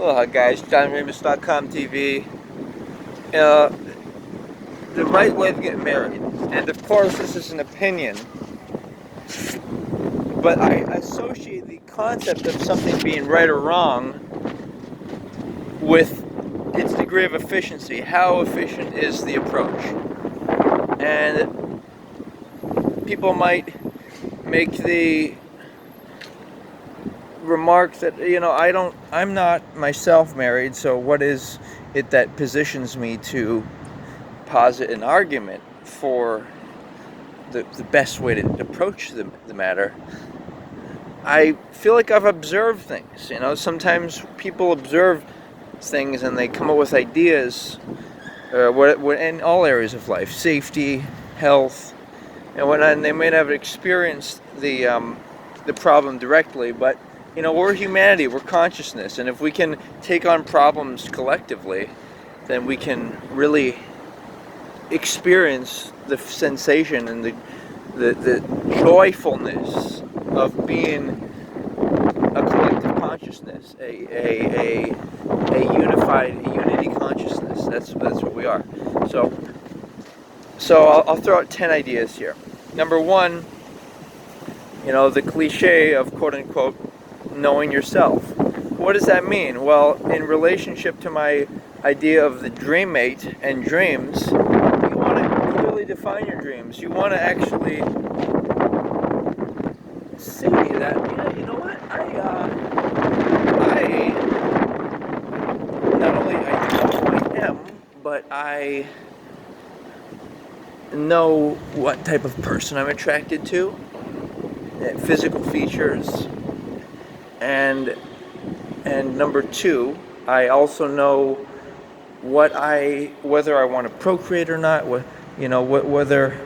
Aloha guys, JohnRamus.com TV. Uh, the right way to get married. And of course this is an opinion, but I associate the concept of something being right or wrong with its degree of efficiency. How efficient is the approach? And people might make the remark that, I'm not myself married, so what is it that positions me to posit an argument for the best way to approach the matter? I feel like I've observed things. Sometimes people observe things and they come up with ideas in all areas of life, safety, health, and whatnot. And they may not have experienced the problem directly, but we're humanity, we're consciousness, and if we can take on problems collectively, then we can really experience the sensation and the joyfulness of being a collective consciousness, a unity consciousness. That's what we are. So I'll throw out 10 ideas here. Number one, the cliche of quote unquote knowing yourself. What does that mean? Well, in relationship to my idea of the dream mate and dreams, you want to clearly define your dreams. You want to actually say that, you know what, I not only I know who I am, but I know what type of person I'm attracted to, physical features, and number two, I also know whether I want to procreate or not, whether,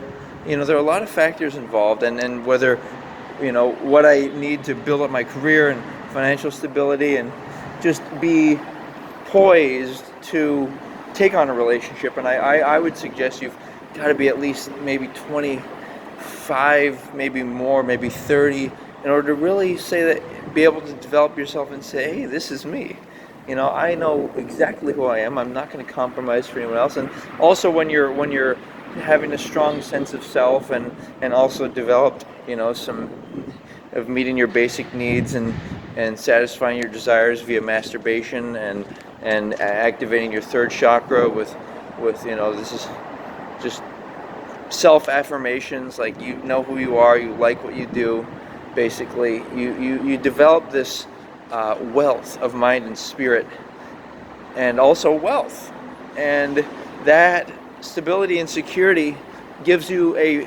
there are a lot of factors involved, and whether, what I need to build up my career and financial stability and just be poised to take on a relationship. And I would suggest you've got to be at least maybe 25, maybe more, maybe 30, in order to really say that, be able to develop yourself and say, hey, this is me. I know exactly who I am. I'm not going to compromise for anyone else. And also when you're having a strong sense of self and also developed, some of meeting your basic needs and satisfying your desires via masturbation and activating your third chakra with this is just self-affirmations, like you know who you are, you like what you do. Basically, you develop this wealth of mind and spirit, and also wealth, and that stability and security gives you a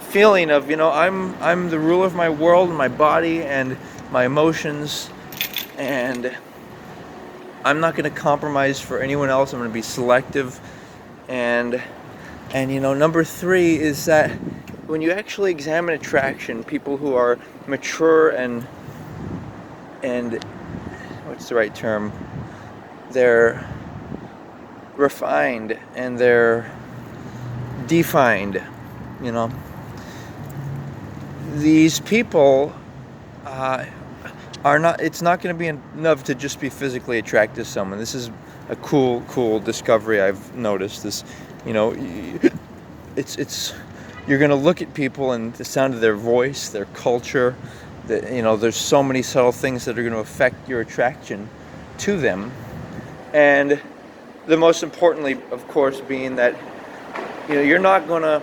feeling of, I'm the ruler of my world and my body and my emotions, and I'm not going to compromise for anyone else. I'm going to be selective. And number three is that when you actually examine attraction, people who are mature and what's the right term? They're refined and they're defined. These people are not. It's not going to be enough to just be physically attracted to someone. This is a cool discovery I've noticed. This, it's you're going to look at people and the sound of their voice, their culture. There's so many subtle things that are going to affect your attraction to them, and the most importantly, of course, being that you are not gonna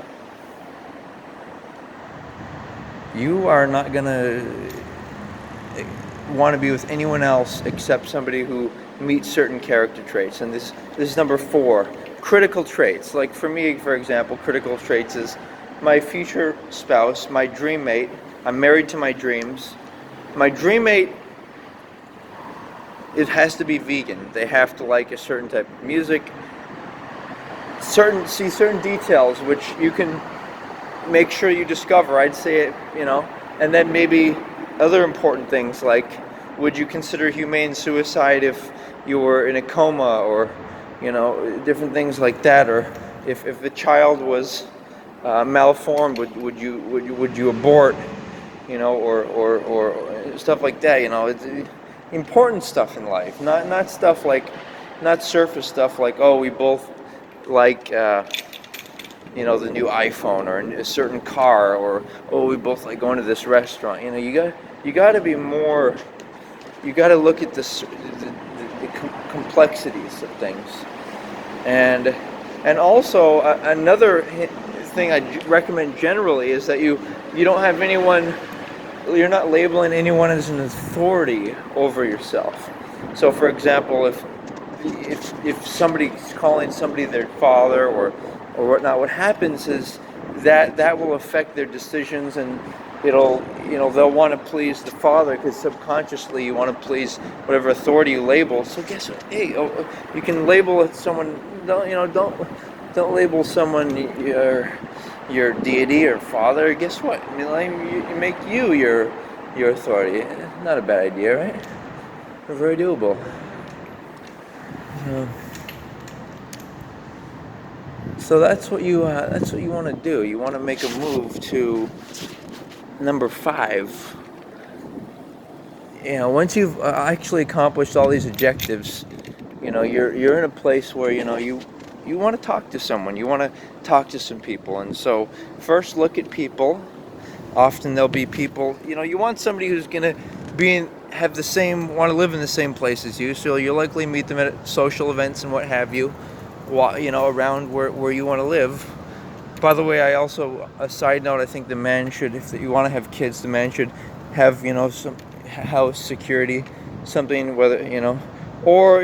want to be with anyone else except somebody who meets certain character traits. And this is number four, critical traits. Like for me, for example, critical traits is my future spouse, my dream mate. I'm married to my dreams. My dream mate, it has to be vegan. They have to like a certain type of music, certain details which you can make sure you discover. I'd say it, and then maybe other important things like, would you consider humane suicide if you were in a coma, or different things like that, or if the child was malformed, would you abort, or stuff like that. important stuff in life, not stuff like, not surface stuff like, oh, we both like the new iPhone or a certain car, or oh, we both like going to this restaurant. You got to be more. You got to look at the complexities of things, and also another thing I recommend generally is that you don't have anyone. You're not labeling anyone as an authority over yourself. So, for example, if somebody's calling somebody their father or whatnot, what happens is that will affect their decisions, and they'll want to please the father because subconsciously you want to please whatever authority you label. So guess what? Hey, you can label someone. Don't label someone your deity or father. Guess what? I mean, like, you make your authority. Not a bad idea, right? Very doable. So that's what you want to do. You want to make a move to number 5. Once you've actually accomplished all these objectives, you're in a place where you want to talk to someone. You want to talk to some people, and so first look at people. Often there'll be people. You want somebody who's gonna want to live in the same place as you. So you'll likely meet them at social events and what have you. Around where you want to live. By the way, a side note, I think the man should, if you want to have kids, the man should have, some house security, something, whether, or,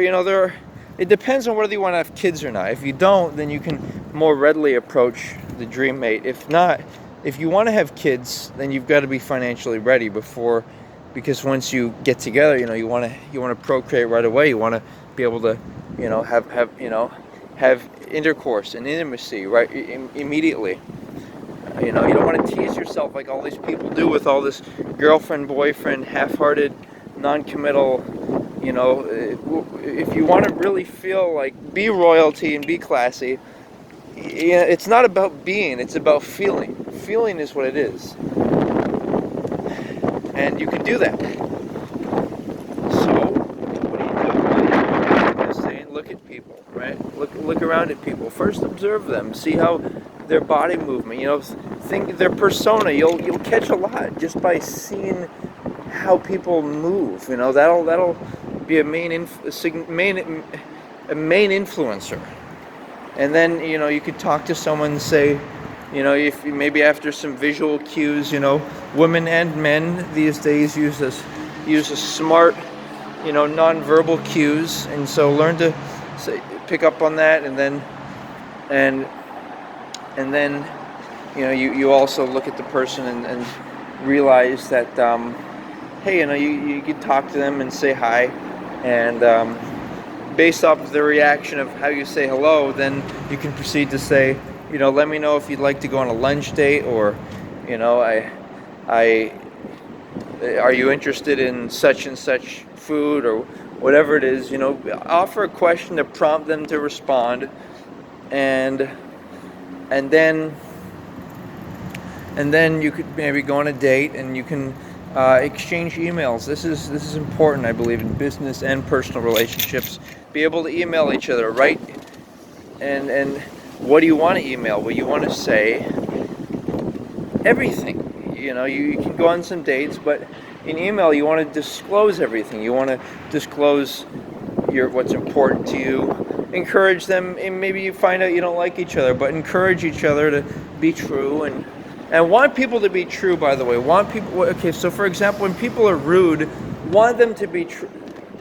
it depends on whether you want to have kids or not. If you don't, then you can more readily approach the dream mate. If not, if you want to have kids, then you've got to be financially ready because once you get together, you want to procreate right away. You want to be able to, have intercourse and intimacy right immediately. You don't want to tease yourself like all these people do with all this girlfriend, boyfriend, half-hearted, non-committal. If you want to really feel like be royalty and be classy, it's not about being, it's about feeling. Feeling is what it is, and you can do that. So what do? Look at people, right? Look around at people. First, observe them. See how their body movement. Think their persona. You'll catch a lot just by seeing how people move. That'll be a main influencer. And then you could talk to someone and say, if maybe after some visual cues. Women and men these days use a smart, nonverbal cues, and so learn to pick up on that, and then you also look at the person and realize that hey, you could talk to them and say hi, and based off of the reaction of how you say hello, then you can proceed to say, let me know if you'd like to go on a lunch date, or are you interested in such and such food, or whatever it is. Offer a question to prompt them to respond, and then you could maybe go on a date, and you can exchange emails. This is important, I believe, in business and personal relationships. Be able to email each other, right? And what do you want to email? Well, you want to say everything. You can go on some dates, but in email you want to disclose everything. You want to disclose what's important to you. Encourage them, and maybe you find out you don't like each other, but encourage each other to be true, and want people to be true. By the way, okay, so for example, when people are rude, want them to be true.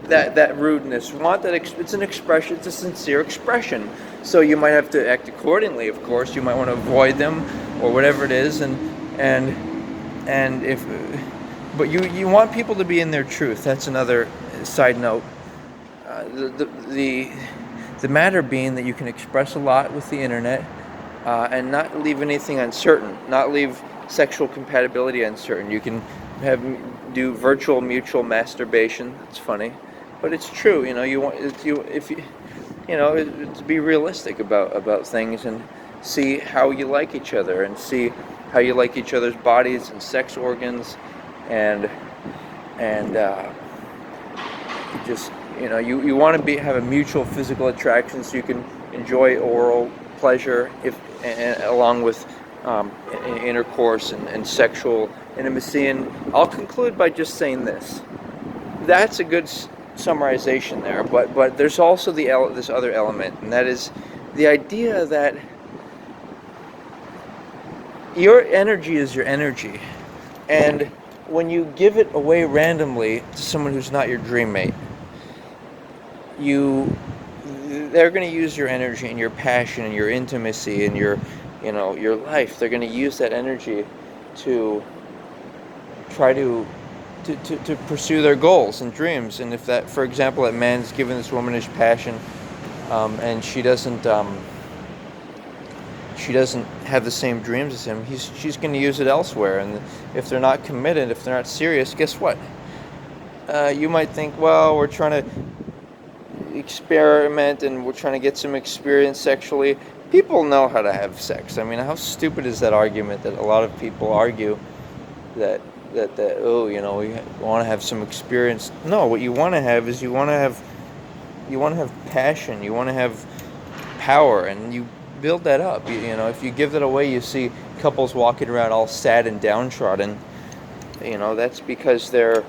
That rudeness, want that it's an expression, it's a sincere expression. So you might have to act accordingly. Of course, you might want to avoid them or whatever it is, but you want people to be in their truth. That's another side note. The matter being that you can express a lot with the internet, and not leave anything uncertain, not leave sexual compatibility uncertain. You can do virtual mutual masturbation. It's funny, but it's true. To be realistic about things, and see how you like each other, and see how you like each other's bodies and sex organs, and just, you want to have a mutual physical attraction so you can enjoy oral pleasure along with intercourse and sexual intimacy. And I'll conclude by just saying this. That's a good summarization there, but there's also this other element, and that is the idea that your energy is your energy, and when you give it away randomly to someone who's not your dream mate, they're going to use your energy and your passion and your intimacy and your life. They're going to use that energy to try to pursue their goals and dreams. And if that, for example, that man's given this womanish passion, and she doesn't have the same dreams as him, she's going to use it elsewhere. And if they're not committed, if they're not serious, guess what? You might think, well, we're trying to experiment and we're trying to get some experience sexually. People know how to have sex. I mean, how stupid is that argument that a lot of people argue that oh, we want to have some experience? No, what you want to have is you want to have passion, you want to have power, and you build that up. If you give that away, you see couples walking around all sad and downtrodden. That's because they're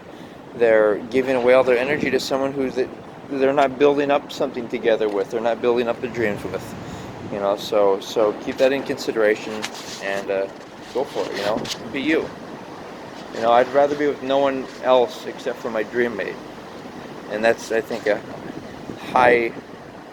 giving away all their energy to someone they're not building up something together with. They're not building up the dreams with. So keep that in consideration and go for it. Be you. I'd rather be with no one else except for my dream mate, and that's, I think, a high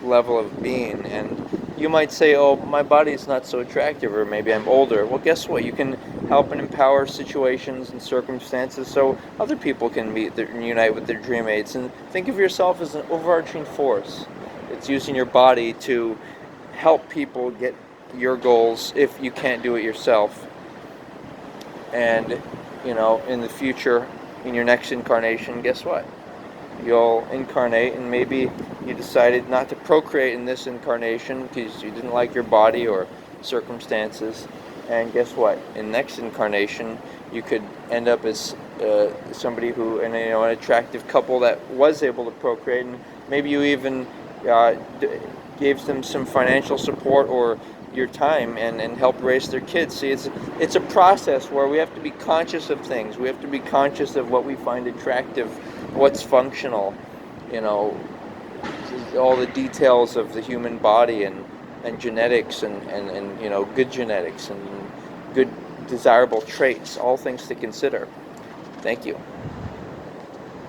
level of being. And you might say, oh, my body's not so attractive, or maybe I'm older. Well, guess what? You can help and empower situations and circumstances so other people can unite with their dream mates. And think of yourself as an overarching force. It's using your body to help people get your goals if you can't do it yourself. And in the future, in your next incarnation, guess what? You'll incarnate, and maybe you decided not to procreate in this incarnation because you didn't like your body or circumstances. And guess what? In next incarnation, you could end up as somebody who, an attractive couple that was able to procreate, and maybe you even gave them some financial support or your time and help raise their kids. See, it's a process where we have to be conscious of things. We have to be conscious of what we find attractive, what's functional, all the details of the human body and genetics and good genetics and good desirable traits, all things to consider. Thank you.